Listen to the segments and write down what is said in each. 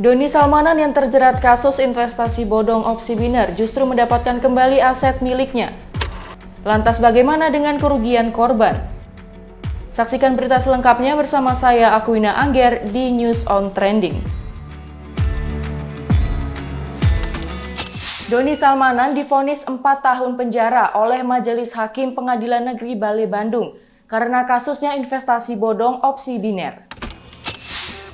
Doni Salmanan yang terjerat kasus investasi bodong opsi biner justru mendapatkan kembali aset miliknya. Lantas bagaimana dengan kerugian korban? Saksikan berita selengkapnya bersama saya Aquina Angger di News on Trending. Doni Salmanan divonis 4 tahun penjara oleh Majelis Hakim Pengadilan Negeri Bale Bandung karena kasusnya investasi bodong opsi biner.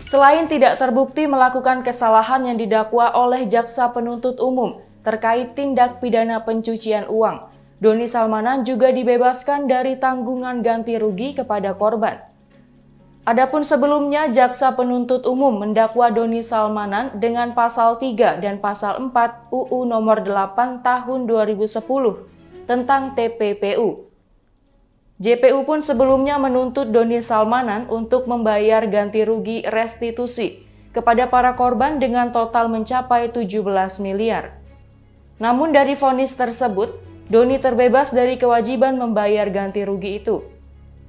Selain tidak terbukti melakukan kesalahan yang didakwa oleh jaksa penuntut umum terkait tindak pidana pencucian uang, Doni Salmanan juga dibebaskan dari tanggungan ganti rugi kepada korban. Adapun sebelumnya, jaksa penuntut umum mendakwa Doni Salmanan dengan pasal 3 dan pasal 4 UU nomor 8 tahun 2010 tentang TPPU. JPU pun sebelumnya menuntut Doni Salmanan untuk membayar ganti rugi restitusi kepada para korban dengan total mencapai 17 miliar. Namun dari vonis tersebut, Doni terbebas dari kewajiban membayar ganti rugi itu.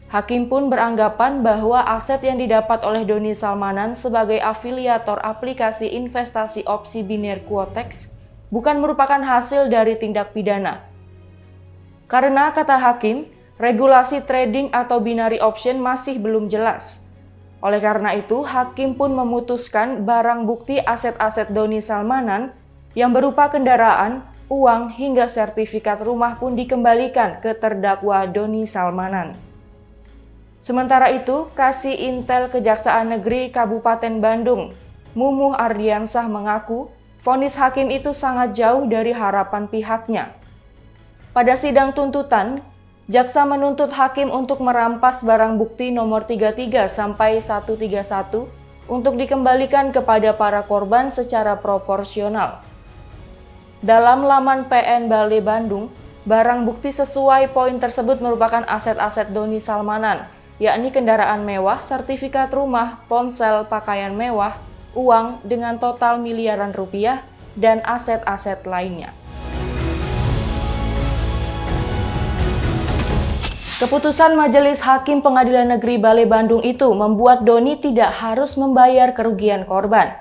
Hakim pun beranggapan bahwa aset yang didapat oleh Doni Salmanan sebagai afiliator aplikasi investasi opsi biner Quotex bukan merupakan hasil dari tindak pidana. Karena kata hakim, regulasi trading atau binary option masih belum jelas. Oleh karena itu, hakim pun memutuskan barang bukti aset-aset Doni Salmanan yang berupa kendaraan, uang, hingga sertifikat rumah pun dikembalikan ke terdakwa Doni Salmanan. Sementara itu, Kasih Intel Kejaksaan Negeri Kabupaten Bandung, Mumuh Ardiansah mengaku, vonis hakim itu sangat jauh dari harapan pihaknya. Pada sidang tuntutan, jaksa menuntut hakim untuk merampas barang bukti nomor 33 sampai 131 untuk dikembalikan kepada para korban secara proporsional. Dalam laman PN Bale Bandung, barang bukti sesuai poin tersebut merupakan aset-aset Doni Salmanan, yakni kendaraan mewah, sertifikat rumah, ponsel, pakaian mewah, uang dengan total miliaran rupiah, dan aset-aset lainnya. Keputusan Majelis Hakim Pengadilan Negeri Bale Bandung itu membuat Doni tidak harus membayar kerugian korban.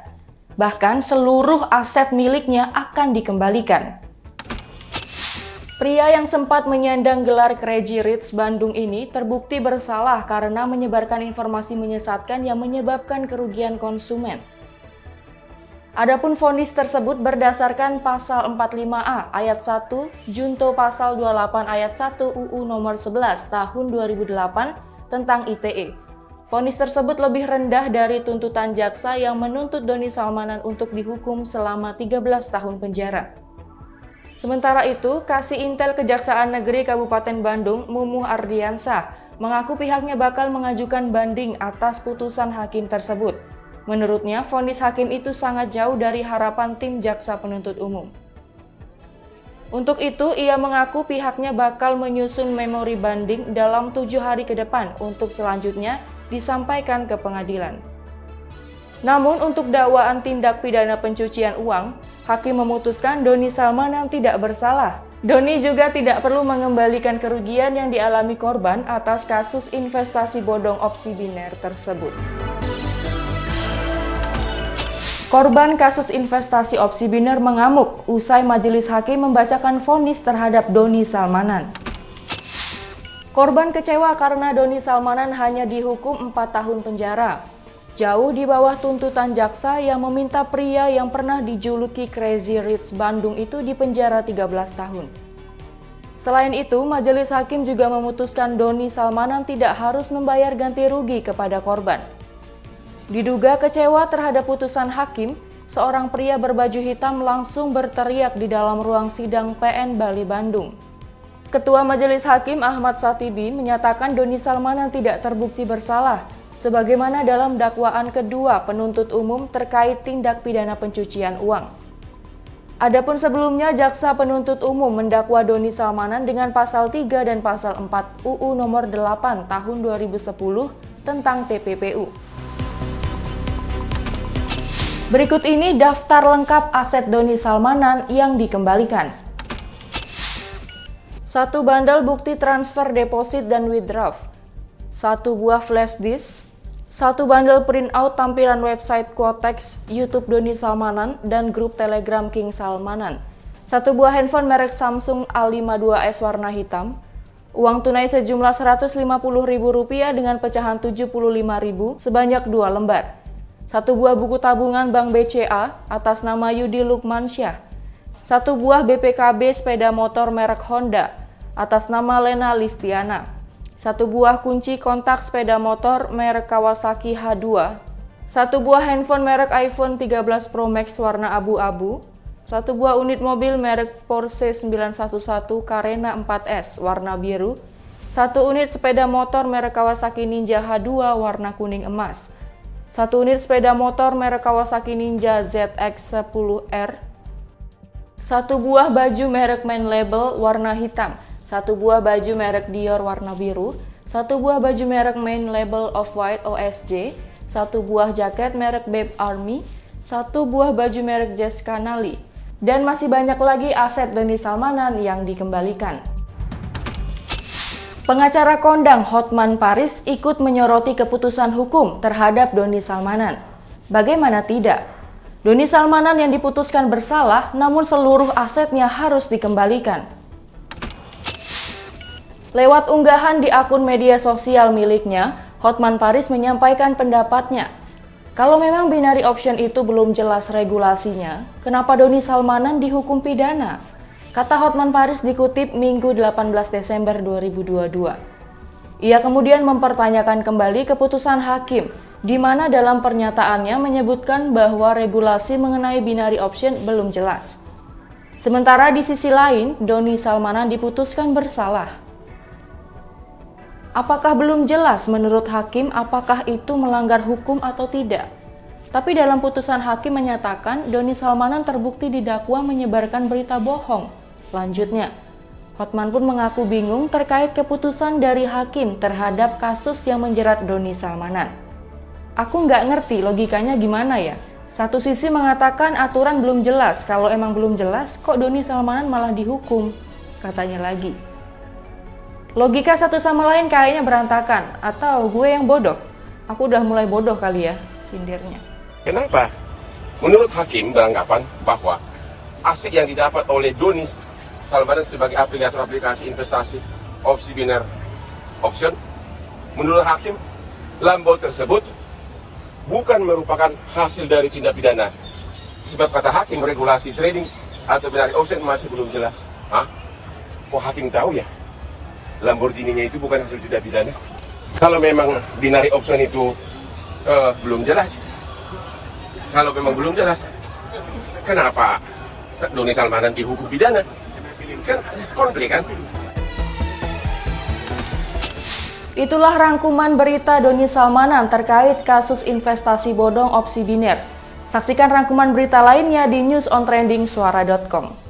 Bahkan seluruh aset miliknya akan dikembalikan. Pria yang sempat menyandang gelar Crazy Rich Bandung ini terbukti bersalah karena menyebarkan informasi menyesatkan yang menyebabkan kerugian konsumen. Adapun vonis tersebut berdasarkan pasal 45A ayat 1 junto pasal 28 ayat 1 UU nomor 11 tahun 2008 tentang ITE. Vonis tersebut lebih rendah dari tuntutan jaksa yang menuntut Doni Salmanan untuk dihukum selama 13 tahun penjara. Sementara itu, Kasih Intel Kejaksaan Negeri Kabupaten Bandung, Mumuh Ardiansah, mengaku pihaknya bakal mengajukan banding atas putusan hakim tersebut. Menurutnya, vonis hakim itu sangat jauh dari harapan tim jaksa penuntut umum. Untuk itu, ia mengaku pihaknya bakal menyusun memori banding dalam 7 hari ke depan untuk selanjutnya disampaikan ke pengadilan. Namun untuk dakwaan tindak pidana pencucian uang, hakim memutuskan Doni Salmanan tidak bersalah. Doni juga tidak perlu mengembalikan kerugian yang dialami korban atas kasus investasi bodong opsi biner tersebut. Korban kasus investasi opsi biner mengamuk usai majelis hakim membacakan vonis terhadap Doni Salmanan. Korban kecewa karena Doni Salmanan hanya dihukum 4 tahun penjara. Jauh di bawah tuntutan jaksa yang meminta pria yang pernah dijuluki Crazy Rich Bandung itu dipenjara 13 tahun. Selain itu, majelis hakim juga memutuskan Doni Salmanan tidak harus membayar ganti rugi kepada korban. Diduga kecewa terhadap putusan hakim, seorang pria berbaju hitam langsung berteriak di dalam ruang sidang PN Bale Bandung. Ketua Majelis Hakim Ahmad Satibi menyatakan Doni Salmanan tidak terbukti bersalah, sebagaimana dalam dakwaan kedua penuntut umum terkait tindak pidana pencucian uang. Adapun sebelumnya, jaksa penuntut umum mendakwa Doni Salmanan dengan pasal 3 dan pasal 4 UU nomor 8 tahun 2010 tentang TPPU. Berikut ini daftar lengkap aset Doni Salmanan yang dikembalikan. 1 bandel bukti transfer deposit dan withdraw, 1 buah flash disk, 1 bandel printout tampilan website Quotex, YouTube Doni Salmanan, dan grup Telegram King Salmanan. 1 buah handphone merek Samsung A52s warna hitam. Uang tunai sejumlah Rp150.000 dengan pecahan Rp75.000 sebanyak 2 lembar. 1 buah buku tabungan Bank BCA atas nama Yudi Lukmansyah. 1 buah BPKB sepeda motor merek Honda atas nama Lena Listiana. 1 buah kunci kontak sepeda motor merek Kawasaki H2, 1 buah handphone merek iPhone 13 Pro Max warna abu-abu, 1 buah unit mobil merek Porsche 911 Carena 4S warna biru, 1 unit sepeda motor merek Kawasaki Ninja H2 warna kuning emas, 1 unit sepeda motor merek Kawasaki Ninja ZX10R, 1 buah baju merek Main Label warna hitam, 1 buah baju merek Dior warna biru, 1 buah baju merek Main Label Off-White OSJ, 1 buah jaket merek Babe Army, 1 buah baju merek Jessica Nali, dan masih banyak lagi aset Doni Salmanan yang dikembalikan. Pengacara kondang Hotman Paris ikut menyoroti keputusan hukum terhadap Doni Salmanan. Bagaimana tidak? Doni Salmanan yang diputuskan bersalah, namun seluruh asetnya harus dikembalikan. Lewat unggahan di akun media sosial miliknya, Hotman Paris menyampaikan pendapatnya. Kalau memang binary option itu belum jelas regulasinya, kenapa Doni Salmanan dihukum pidana? Kata Hotman Paris dikutip Minggu 18 Desember 2022. Ia kemudian mempertanyakan kembali keputusan hakim, di mana dalam pernyataannya menyebutkan bahwa regulasi mengenai binary option belum jelas. Sementara di sisi lain, Doni Salmanan diputuskan bersalah. Apakah belum jelas menurut hakim apakah itu melanggar hukum atau tidak? Tapi dalam putusan hakim menyatakan Doni Salmanan terbukti didakwa menyebarkan berita bohong. Lanjutnya, Hotman pun mengaku bingung terkait keputusan dari hakim terhadap kasus yang menjerat Doni Salmanan. Aku nggak ngerti logikanya gimana ya. Satu sisi mengatakan aturan belum jelas, kalau emang belum jelas kok Doni Salmanan malah dihukum, katanya lagi. Logika satu sama lain kayaknya berantakan, atau gue yang bodoh? Aku udah mulai bodoh kali ya, sindirnya. Kenapa? Menurut hakim beranggapan bahwa aset yang didapat oleh Doni Salmanan sebagai aplikator aplikasi investasi opsi biner option, menurut hakim lambol tersebut bukan merupakan hasil dari tindak pidana. Sebab kata hakim regulasi trading atau binary option masih belum jelas. Hah? Kok hakim tahu ya? Lamborghini-nya itu bukan hasil tindak pidana. Kalau memang binary option itu belum jelas, kalau memang belum jelas, kenapa Doni Salmanan dihukum pidana? Kan konflik kan? Itulah rangkuman berita Doni Salmanan terkait kasus investasi bodong opsi biner. Saksikan rangkuman berita lainnya di newsontrendingsuara.com.